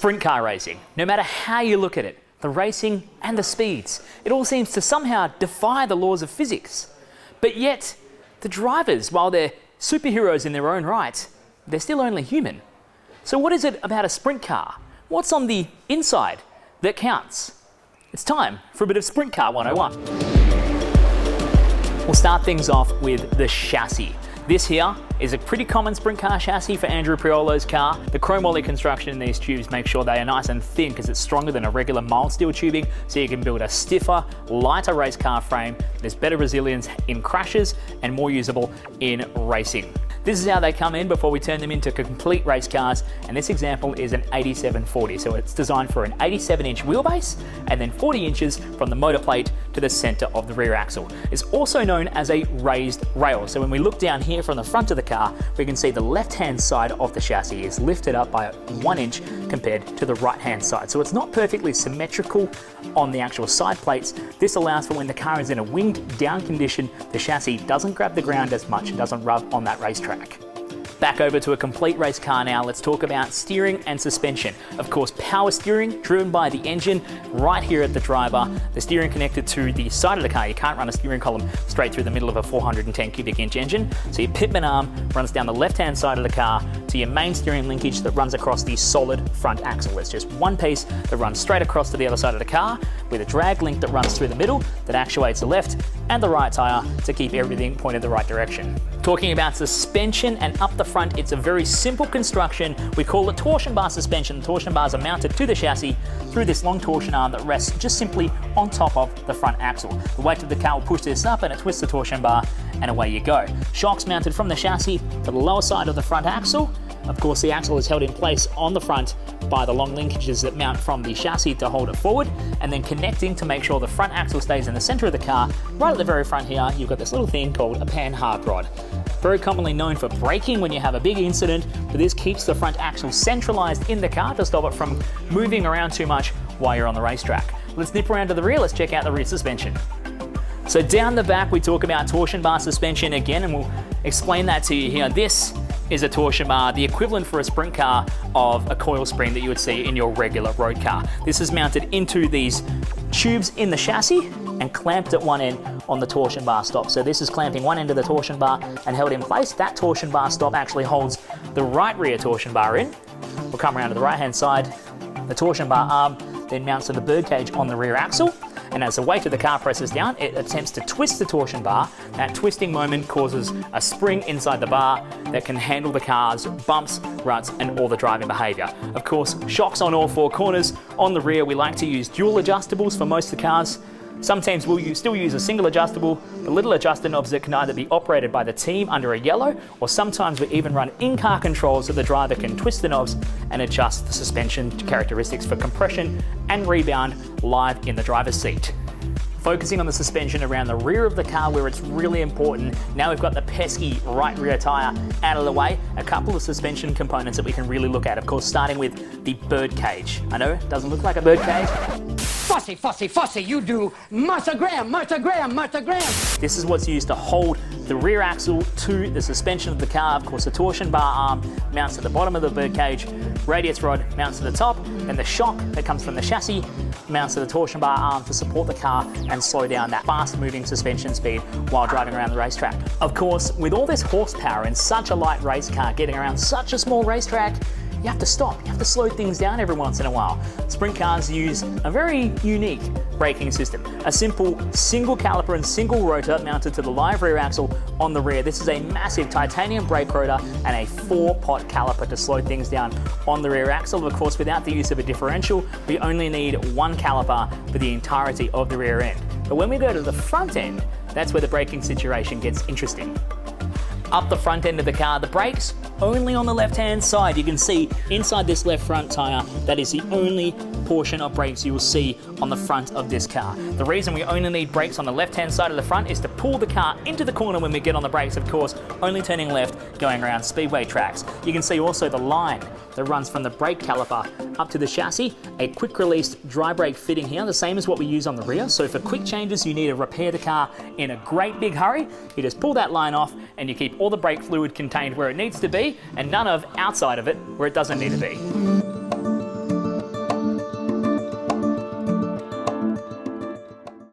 Sprint car racing. No matter how you look at it, the racing and the speeds, it all seems to somehow defy the laws of physics. But yet, the drivers, while they're superheroes in their own right, they're still only human. So what is it about a sprint car? What's on the inside that counts? It's time for a bit of Sprint Car 101. We'll start things off with the chassis. This here is a pretty common sprint car chassis for Andrew Priolo's car. The chrome Wally construction in these tubes makes sure they are nice and thin because it's stronger than a regular mild steel tubing, so you can build a stiffer, lighter race car frame. There's better resilience in crashes and more usable in racing. This is how they come in before we turn them into complete race cars, and this example is an 8740, so it's designed for an 87-inch wheelbase and then 40 inches from the motor plate to the center of the rear axle. It's also known as a raised rail, so when we look down here from the front of the car, we can see the left-hand side of the chassis is lifted up by 1 inch compared to the right-hand side. So it's not perfectly symmetrical on the actual side plates. This allows for when the car is in a winged down condition, the chassis doesn't grab the ground as much and doesn't rub on that racetrack. Back over to a complete race car now. Let's talk about steering and suspension. Of course, power steering driven by the engine right here at the driver. The steering connected to the side of the car. You can't run a steering column straight through the middle of a 410 cubic inch engine. So your pitman arm runs down the left-hand side of the car to your main steering linkage that runs across the solid front axle. It's just one piece that runs straight across to the other side of the car with a drag link that runs through the middle that actuates the left and the right tire to keep everything pointed the right direction. Talking about suspension and up the front, it's a very simple construction. We call it torsion bar suspension. The torsion bars are mounted to the chassis through this long torsion arm that rests just simply on top of the front axle. The weight of the car will push this up and it twists the torsion bar and away you go. Shocks mounted from the chassis to the lower side of the front axle. Of course, the axle is held in place on the front by the long linkages that mount from the chassis to hold it forward, and then connecting to make sure the front axle stays in the center of the car. Right at the very front here, you've got this little thing called a panhard rod. Very commonly known for braking when you have a big incident, but this keeps the front axle centralized in the car to stop it from moving around too much while you're on the racetrack. Let's nip around to the rear. Let's check out the rear suspension. So down the back, we talk about torsion bar suspension again, and we'll explain that to you here. This is a torsion bar, the equivalent for a sprint car of a coil spring that you would see in your regular road car. This is mounted into these tubes in the chassis and clamped at one end on the torsion bar stop. So this is clamping one end of the torsion bar and held in place. That torsion bar stop actually holds the right rear torsion bar in. We'll come around to the right-hand side. The torsion bar arm then mounts to the bird cage on the rear axle. And as the weight of the car presses down, it attempts to twist the torsion bar. That twisting moment causes a spring inside the bar that can handle the car's bumps, ruts, and all the driving behavior. Of course, shocks on all four corners. On the rear, we like to use dual adjustables for most of the cars. Sometimes we'll still use a single adjustable, the little adjuster knobs that can either be operated by the team under a yellow, or sometimes we even run in-car controls so the driver can twist the knobs and adjust the suspension characteristics for compression and rebound live in the driver's seat. Focusing on the suspension around the rear of the car where it's really important. Now we've got the pesky right rear tire out of the way. A couple of suspension components that we can really look at. Of course, starting with the bird cage. I know it doesn't look like a bird cage. Fussy, fussy, fussy, you do Martha Graham, Martha Graham, Martha Graham. This is what's used to hold the rear axle to the suspension of the car. Of course, the torsion bar arm mounts to the bottom of the bird cage, radius rod mounts to the top, and the shock that comes from the chassis mounts to the torsion bar arm to support the car and slow down that fast-moving suspension speed while driving around the racetrack. Of course, with all this horsepower in such a light race car getting around such a small racetrack, you have to stop, you have to slow things down every once in a while. Sprint cars use a very unique braking system. A simple single caliper and single rotor mounted to the live rear axle on the rear. This is a massive titanium brake rotor and a 4-pot caliper to slow things down on the rear axle. Of course, without the use of a differential, we only need one caliper for the entirety of the rear end. But when we go to the front end, that's where the braking situation gets interesting. Up the front end of the car, the brakes only on the left-hand side. You can see inside this left front tire, that is the only portion of brakes you will see on the front of this car. The reason we only need brakes on the left-hand side of the front is to pull the car into the corner when we get on the brakes, of course, only turning left, going around speedway tracks. You can see also the line that runs from the brake caliper up to the chassis, a quick release dry brake fitting here, the same as what we use on the rear. So for quick changes, you need to repair the car in a great big hurry. You just pull that line off and you keep all the brake fluid contained where it needs to be and none of outside of it where it doesn't need to be.